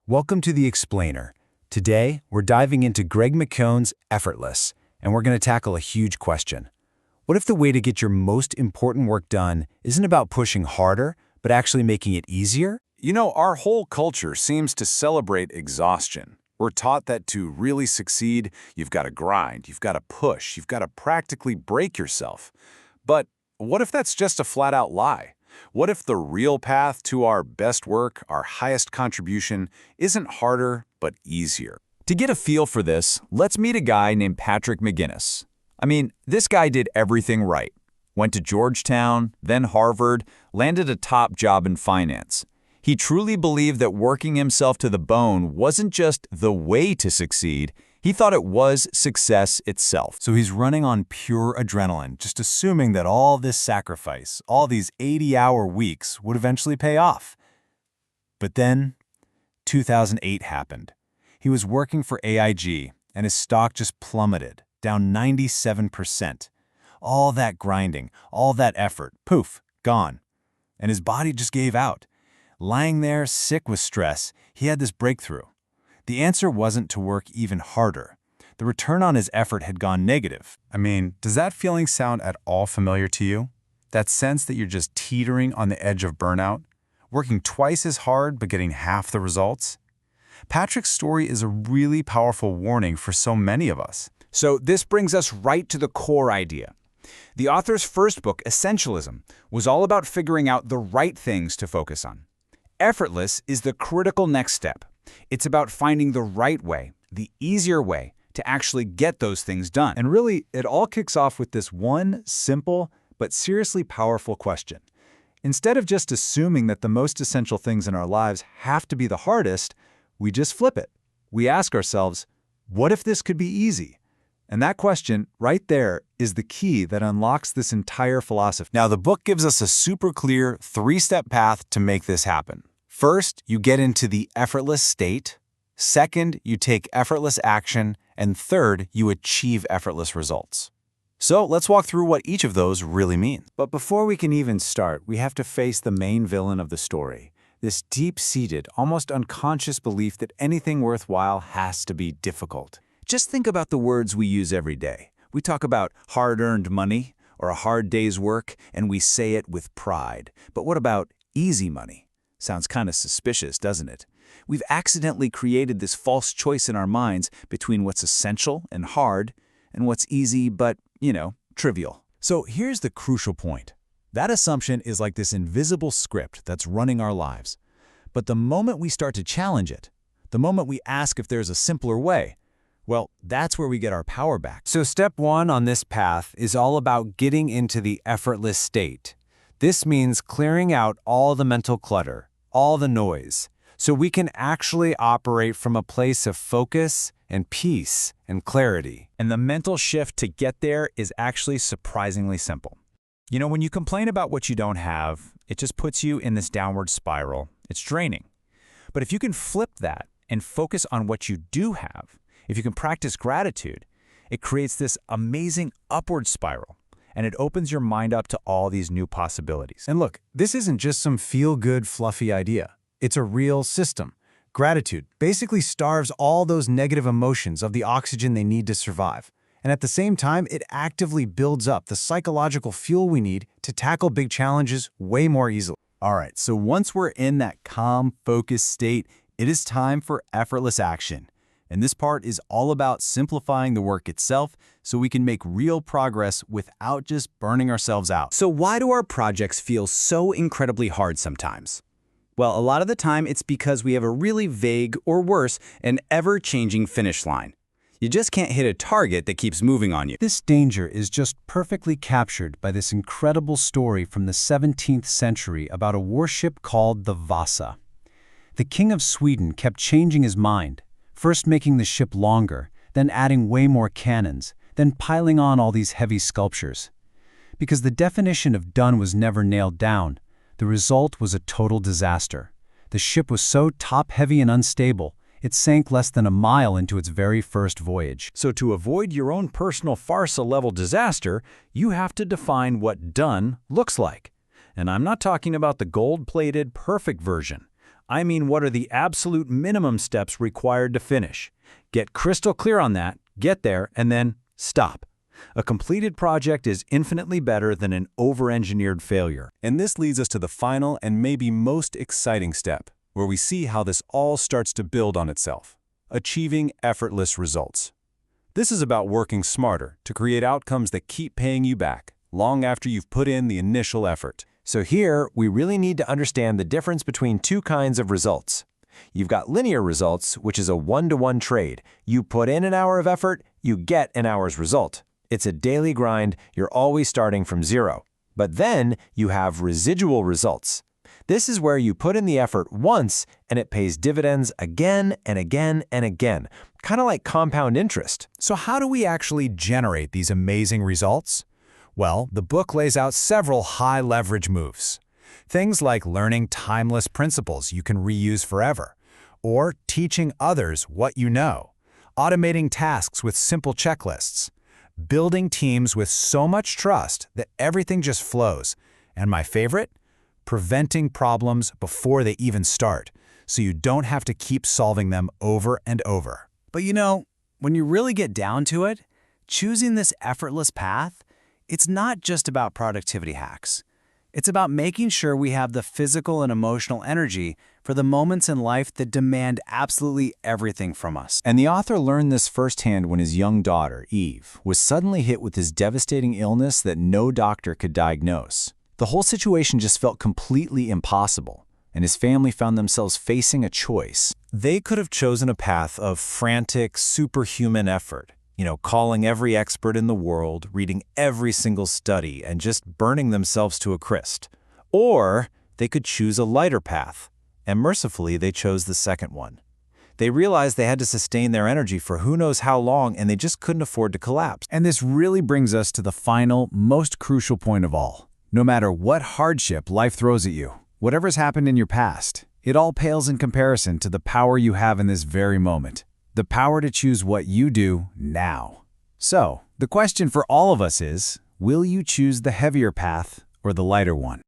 Welcome to The Explainer. Today, we're diving into Greg McKeown's Effortless, and we're going to tackle a huge question. What if the way to get your most important work done isn't about pushing harder, but actually making it easier? You know, our whole culture seems to celebrate exhaustion. We're taught that to really succeed, you've got to grind, you've got to push, you've got to practically break yourself. But what if that's just a flat-out lie? What if the real path to our best work, our highest contribution, isn't harder, but easier? To get a feel for this, let's meet a guy named Patrick McGinnis. I mean, this guy did everything right. Went to Georgetown, then Harvard, landed a top job in finance. He truly believed that working himself to the bone wasn't just the way to succeed, he thought it was success itself. So he's running on pure adrenaline, just assuming that all this sacrifice, all these 80-hour weeks would eventually pay off. But then, 2008 happened. He was working for AIG, and his stock just plummeted, down 97%. All that grinding, all that effort, poof, gone. And his body just gave out. Lying there, sick with stress, he had this breakthrough. The answer wasn't to work even harder. The return on his effort had gone negative. I mean, does that feeling sound at all familiar to you? That sense that you're just teetering on the edge of burnout? Working twice as hard but getting half the results? Patrick's story is a really powerful warning for so many of us. So this brings us right to the core idea. The author's first book, Essentialism, was all about figuring out the right things to focus on. Effortless is the critical next step. It's about finding the right way, the easier way, to actually get those things done. And really, it all kicks off with this one simple but seriously powerful question. Instead of just assuming that the most essential things in our lives have to be the hardest, we just flip it. We ask ourselves, what if this could be easy? And that question, right there, is the key that unlocks this entire philosophy. Now, the book gives us a super clear three-step path to make this happen. First, you get into the effortless state. Second, you take effortless action. And third, you achieve effortless results. So let's walk through what each of those really mean. But before we can even start, we have to face the main villain of the story. This deep-seated, almost unconscious belief that anything worthwhile has to be difficult. Just think about the words we use every day. We talk about hard-earned money or a hard day's work, and we say it with pride. But what about easy money? Sounds kind of suspicious, doesn't it? We've accidentally created this false choice in our minds between what's essential and hard and what's easy but, trivial. So here's the crucial point. That assumption is like this invisible script that's running our lives. But the moment we start to challenge it, the moment we ask if there's a simpler way, well, that's where we get our power back. So step one on this path is all about getting into the effortless state. This means clearing out all the mental clutter, all the noise, so we can actually operate from a place of focus and peace and clarity. And the mental shift to get there is actually surprisingly simple. When you complain about what you don't have, it just puts you in this downward spiral. It's draining. But if you can flip that and focus on what you do have, if you can practice gratitude, it creates this amazing upward spiral, and it opens your mind up to all these new possibilities. And look, this isn't just some feel-good, fluffy idea. It's a real system. Gratitude basically starves all those negative emotions of the oxygen they need to survive. And at the same time, it actively builds up the psychological fuel we need to tackle big challenges way more easily. All right, so once we're in that calm, focused state, it is time for effortless action. And this part is all about simplifying the work itself so we can make real progress without just burning ourselves out. So why do our projects feel so incredibly hard sometimes? Well, a lot of the time it's because we have a really vague, or worse, an ever-changing finish line. You just can't hit a target that keeps moving on you. This danger is just perfectly captured by this incredible story from the 17th century about a warship called the Vasa. The king of Sweden kept changing his mind, first making the ship longer, then adding way more cannons, then piling on all these heavy sculptures. Because the definition of done was never nailed down, the result was a total disaster. The ship was so top-heavy and unstable, it sank less than a mile into its very first voyage. So to avoid your own personal farsa-level disaster, you have to define what done looks like. And I'm not talking about the gold-plated, perfect version. I mean, what are the absolute minimum steps required to finish? Get crystal clear on that, get there, and then stop. A completed project is infinitely better than an over-engineered failure. And this leads us to the final and maybe most exciting step, where we see how this all starts to build on itself. Achieving effortless results. This is about working smarter to create outcomes that keep paying you back long after you've put in the initial effort. So here, we really need to understand the difference between two kinds of results. You've got linear results, which is a one-to-one trade. You put in an hour of effort, you get an hour's result. It's a daily grind, you're always starting from zero. But then you have residual results. This is where you put in the effort once and it pays dividends again and again and again, kind of like compound interest. So how do we actually generate these amazing results? Well, the book lays out several high-leverage moves. Things like learning timeless principles you can reuse forever, or teaching others what you know, automating tasks with simple checklists, building teams with so much trust that everything just flows, and my favorite, preventing problems before they even start, so you don't have to keep solving them over and over. But you know, when you really get down to it, choosing this effortless path, it's not just about productivity hacks. It's about making sure we have the physical and emotional energy for the moments in life that demand absolutely everything from us. And the author learned this firsthand when his young daughter, Eve, was suddenly hit with this devastating illness that no doctor could diagnose. The whole situation just felt completely impossible, and his family found themselves facing a choice. They could have chosen a path of frantic, superhuman effort. Calling every expert in the world, reading every single study, and just burning themselves to a crisp. Or they could choose a lighter path, and mercifully they chose the second one. They realized they had to sustain their energy for who knows how long, and they just couldn't afford to collapse. And this really brings us to the final, most crucial point of all. No matter what hardship life throws at you, whatever's happened in your past, it all pales in comparison to the power you have in this very moment. The power to choose what you do now. So, the question for all of us is, will you choose the heavier path or the lighter one?